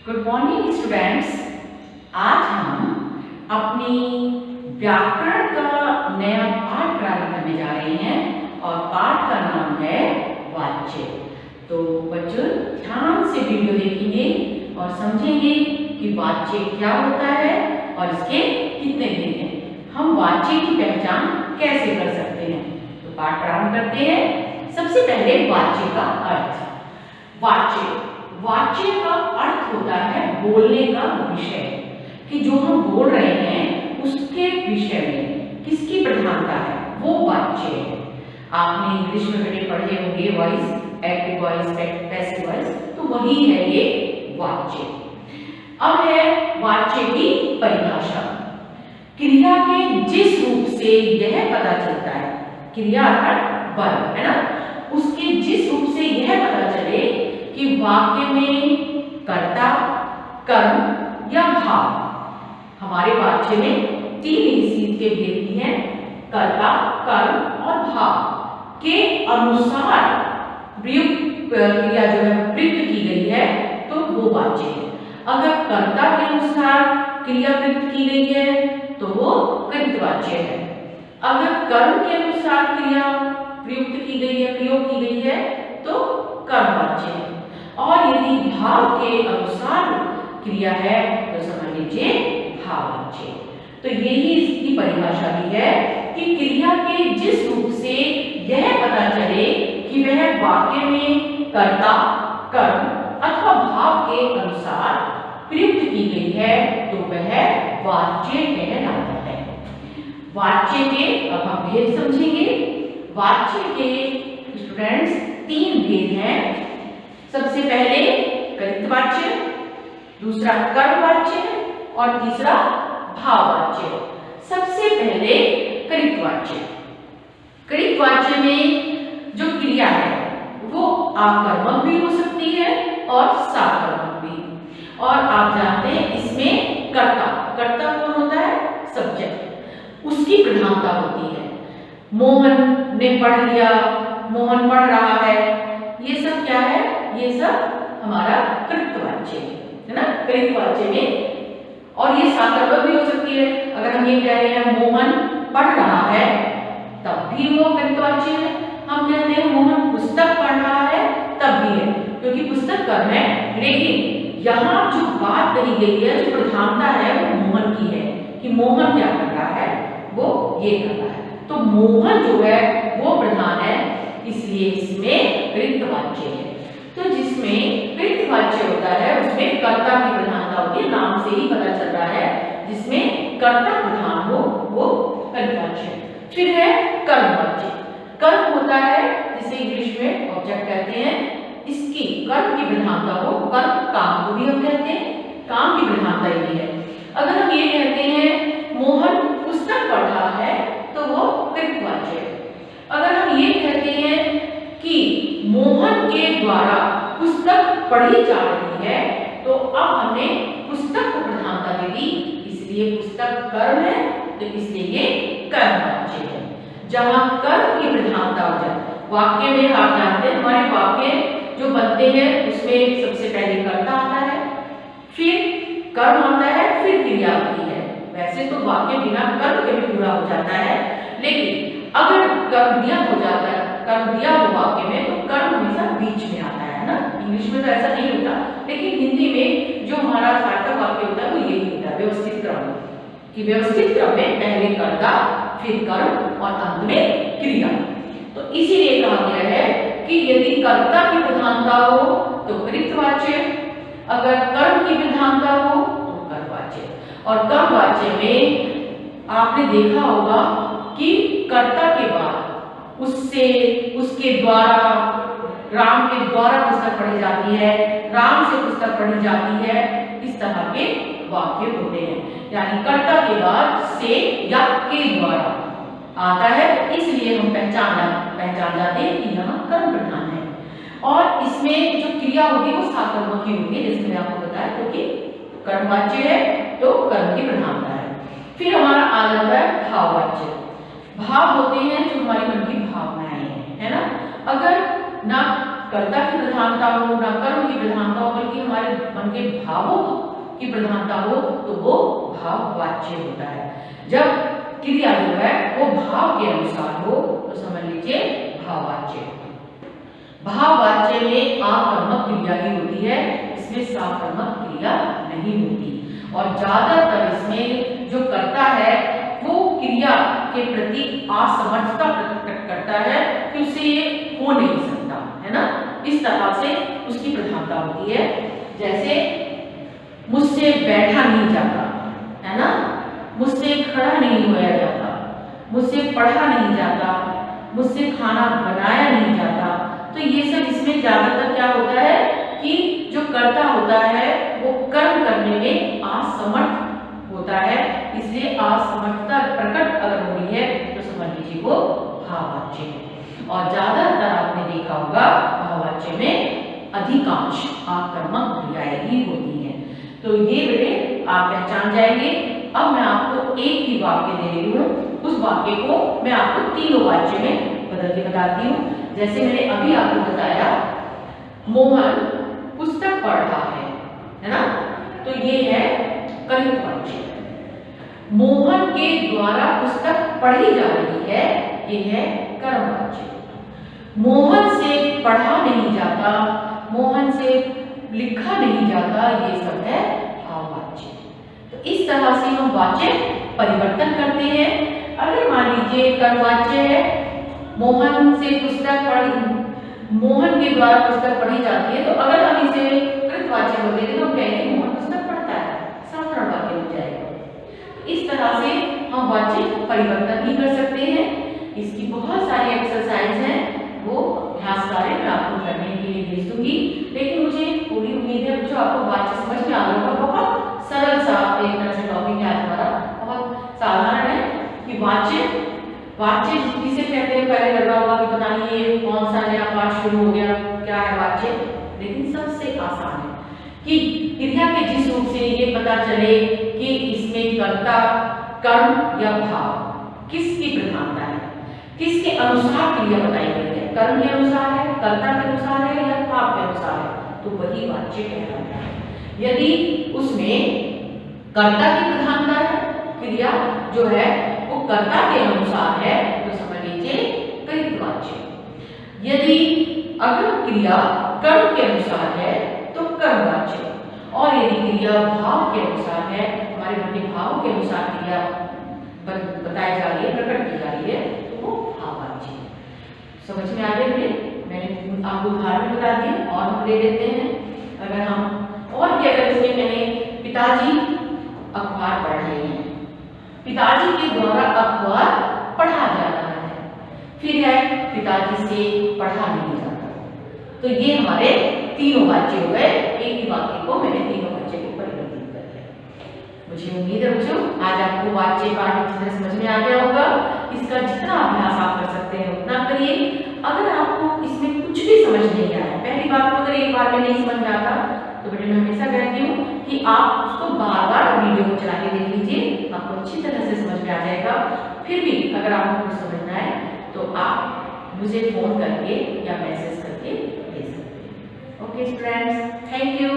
Good morning students. आज हम अपनी व्याकरण का नया पाठ प्रारंभ करने जा रहे हैं और पाठ का नाम है वाच्य। तो बच्चों ध्यान से वीडियो देखेंगे और समझेंगे कि वाच्य क्या होता है और इसके कितने भेद हैं। हम वाच्य की पहचान कैसे कर सकते हैं। तो पाठ प्रारंभ करते हैं। सबसे पहले वाच्य का अर्थ। वाच्य का अर्थ होता है बोलने का विषय, कि जो हम बोल रहे हैं उसके विषय में किसकी प्रधानता है, वो वाच्य है। आपने इंग्लिश में बेटे पढ़े होंगे voice, active voice, passive voice, तो वही है ये वाच्य। अब है वाच्य की परिभाषा। क्रिया के जिस रूप से यह पता चलता है, क्रिया अर्थात वर्ब है ना, उसके जिस रूप से यह पता चले कि वाक्य में कर्ता, कर्म या भाव। हमारे वाक्य में तीन चीज के भेद भी हैं, कर्ता, कर्म और भाव के अनुसार प्रयुक्त क्रिया जो है प्रयुक्त की गई है तो वो वाच्य है। अगर कर्ता के अनुसार क्रिया प्रयुक्त की गई है तो वो कृतवाच्य है। अगर कर्म के अनुसार क्रिया प्रयुक्त की गई है, प्रयोग की गई है तो कर्मवाच्य है। और यदि भाव के अनुसार क्रिया है तो समझ लीजिए भाववाच्य। तो यही इसकी परिभाषा भी है कि क्रिया के जिस रूप से यह पता चले कि वह वाक्य में कर्ता, कर्म अथवा भाव के अनुसार प्रयुक्त की गई है तो वह वाच्य कहलाता है। वाच्य के अब हम भेद समझेंगे। वाच्य के स्टूडेंट्स तीन भेद हैं। सबसे पहले कृतवाच्य, दूसरा कर्मवाच्य और तीसरा भाववाच्य। सबसे पहले कृतवाच्य। कृतवाच्य में जो क्रिया है वो आकर्मक भी हो सकती है और साकर्मक भी। और आप जानते हैं इसमें कर्ता कौन होता है, सब्जेक्ट, उसकी प्रधानता होती है। मोहन ने पढ़ लिया, मोहन पढ़ रहा है, ये सब क्या है, ये सब हमारा कृतवाच्य है ना, कृतवाच्य में। और ये साकर्मक भी हो सकती है। अगर हम ये कह रहे हैं मोहन पढ़ रहा है तब भी वो कृतवाच्य है। हम कहते हैं मोहन पुस्तक पढ़ रहा है तब भी है, क्योंकि पुस्तक कर्म है। लेकिन यहाँ जो बात कही गई है, जो प्रधानता है वो मोहन की है, कि मोहन क्या कर रहा है, वो ये कर रहा है। तो मोहन जो है वो प्रधान है, इसलिए इसमें कृतवाच्य है। तो जिसमें कृतवाच्य होता है उसमें कर्ता की प्रधानता होती है, नाम से ही पता चल रहा है। जिसमें कर्ता प्रधान हो वो कृतवाच्य। फिर है कर्मवाच्य। कर्म होता है जिसे इंग्लिश में ऑब्जेक्ट कहते हैं, इसकी कर्म की प्रधानता हो, कर्म काम को भी हम कहते हैं, काम की प्रधानता ये है। अगर हम ये कहते हैं मोहन पुस्तक पढ़ रहा है तो वो कृतवाच्य है। अगर हम ये कहते हैं कि मोहन के द्वारा पुस्तक पढ़ी जा रही है तो अब हमने पुस्तक को प्रधानता दे दी, इसलिए पुस्तक कर्म है तो इसलिए ये कर्मवाच्य है। जहां कर्म की प्रधानता हो जाए, वाक्य में आप जानते हैं हमारे वाक्य जो बनते हैं उसमें सबसे पहले कर्ता आता है, फिर कर्म आता है, फिर क्रिया आती है। वैसे तो वाक्य बिना कर्म के भी पूरा हो जाता है, लेकिन अगर कर्म दिया हो जाता है, कर्म दिया हो वाक्य में, तो कर्म हमेशा बीच में आता है ना। इंग्लिश में तो ऐसा नहीं होता, लेकिन हिंदी में जो हमारा सार्थक वाक्य होता है वो यही होता है, व्यवस्थित क्रम, कि व्यवस्थित क्रम में पहले कर्ता, फिर कर्म और अंत में क्रिया। तो इसीलिए कहा गया है कि यदि कर्ता की प्रधानता हो तो कृतवाच्य, अगर कर्म की प्रधानता हो तो कर्मवाच्य। और कर्मवाच्य में आपने देखा होगा कि कर्ता के बाद उसके द्वारा, राम के द्वारा पुस्तक पढ़ी जाती है, राम से पुस्तक पढ़ी जाती है, इस तरह के वाक्य होते हैं। यानी कर्ता के बाद से या के द्वारा आता है, इसलिए हम पहचान जाते हैं कि यहाँ कर्म प्रधान है। और इसमें जो क्रिया होगी वो साकर्मक ही होगी, जैसे मैंने आपको बताया, क्योंकि कर्मवाच्य है तो कर्म की प्रधानता है। फिर हमारा आ जाता है भाववाच्य। भाव होते हैं जो हमारे मन की भावनाएं हैं, है ना। अगर ना कर्ता की प्रधानता हो, ना कर्म की प्रधानता हो, बल्कि हमारे मन के भावों की प्रधानता हो, तो वो भाववाच्य होता है। जब क्रिया जो है वो भाव के अनुसार हो तो समझ लीजिए भाववाच्य। भाववाच्य में आकर्मक क्रिया ही होती है, इसमें साकर्मक क्रिया नहीं होती। और ज्यादातर इसमें जो करता है वो क्रिया के प्रति असमर्थता प्रकट करता है कि उसे ये हो नहीं सकता, है ना। इस तरह से उसकी प्रधानता होती है। जैसे मुझसे बैठा नहीं जाता, है ना, मुझसे खड़ा नहीं होया जाता, मुझसे पढ़ा नहीं जाता, मुझसे खाना बनाया नहीं जाता। तो ये सब इसमें ज्यादातर क्या होता है कि जो कर्ता होता है वो कर्म करने में असमर्थ होता है, इसलिए असमर्थता प्रकट अगर हो रही है तो समझ लीजिए वो भाववाच्य है। और ज्यादातर आपने देखा होगा भाववाच्य में अधिकांश आकर्मक क्रियाएं ही होती हैं। तो ये बेटे आप पहचान जाएंगे। अब मैं आपको एक ही वाक्य दे रही हूँ, उस वाक्य को मैं आपको तीनों वाक्य में बदल के बताती हूँ। जैसे मैंने अभी आपको बताया मोहन पुस्तक पढ़ रहा है ना, तो ये है कलित वाच्य। मोहन के द्वारा पुस्तक पढ़ी जा रही है, ये है कर्मवाच्य। मोहन से पढ़ा नहीं जाता, मोहन से लिखा नहीं जाता, ये सब है भाववाच्य। तो इस तरह से हम वाच्य परिवर्तन करते हैं। अगर मान लीजिए कर्मवाच्य है, मोहन से पुस्तक पढ़ी, मोहन के द्वारा पुस्तक पढ़ी जाती है, तो अगर हम इसे कृतवाच्य बोल देंगे तो हम कहेंगे मोहन पुस्तक पढ़ता है, साधारण वाक्य हो जाएगा। इस तरह से हम वाच्य परिवर्तन भी कर सकते हैं। इसकी बहुत सारी एक्सरसाइज हैं, वो अभ्यास कार्य मैं आपको करने के लिए भेज दूंगी। लेकिन मुझे पूरी उम्मीद है बच्चों आपको वाच्य समझ में आ रहा होगा। बहुत सरल सा एक तरह से टॉपिक है आज हमारा, बहुत साधारण है कि वाच्य जिसे कहते हैं। पहले लग रहा होगा कि पता नहीं ये कौन सा नया पाठ शुरू हो गया, क्या है वाच्य, लेकिन सबसे आसान है कि क्रिया के जिस रूप से ये पता चले कि इसमें कर्ता, कर्म या भाव किसकी प्रधानता है, किसके अनुसार क्रिया बताई गई है, कर्म के अनुसार है, कर्ता के अनुसार है या भाव के अनुसार है, तो वही वाच्य कहलाता है। यदि उसमें कर्ता की प्रधानता है, क्रिया जो है वो कर्ता के अनुसार है, तो समझ लीजिए कृतवाच्य। यदि अगर क्रिया कर्म के अनुसार है तो कर्मवाच्य, और यदि क्रिया भाव के अनुसार है, हमारे मन के भाव के अनुसार क्रिया बताई जा रही है, प्रकट की जा रही है, तो वो भाववाच्य। समझ में आ गया बेटे? मैंने आपको उदाहरण बता दिए और हम ले लेते हैं। अगर हम और भी अगर इसमें मैंने पिताजी अखबार पढ़ रहे हैं, पिताजी के द्वारा अखबार पढ़ा जा रहा है, फिर है पिताजी से पढ़ा नहीं जाता, तो ये हमारे तीनों वाच्य हो गए। एक ही वाक्य को मैंने तीनों वाच्य को परिवर्तित कर दिया। मुझे उम्मीद है बच्चों आज आपको वाच्य पाठ अच्छी तरह समझ में आ गया होगा। इसका जितना अभ्यास आप कर सकते हैं उतना करिए। अगर आपको इसमें कुछ भी समझ नहीं आया, पहली बात तो अगर एक बार में नहीं समझ में आता, तो बेटे मैं हमेशा कहती हूँ कि आप उसको बार बार वीडियो को चला के देख लीजिए, आपको अच्छी तरह से समझ में आ जाएगा। फिर भी अगर आपको कुछ समझना है तो आप मुझे फोन करके या मैसेज करके दे सकते हैं। Okay students, thank you.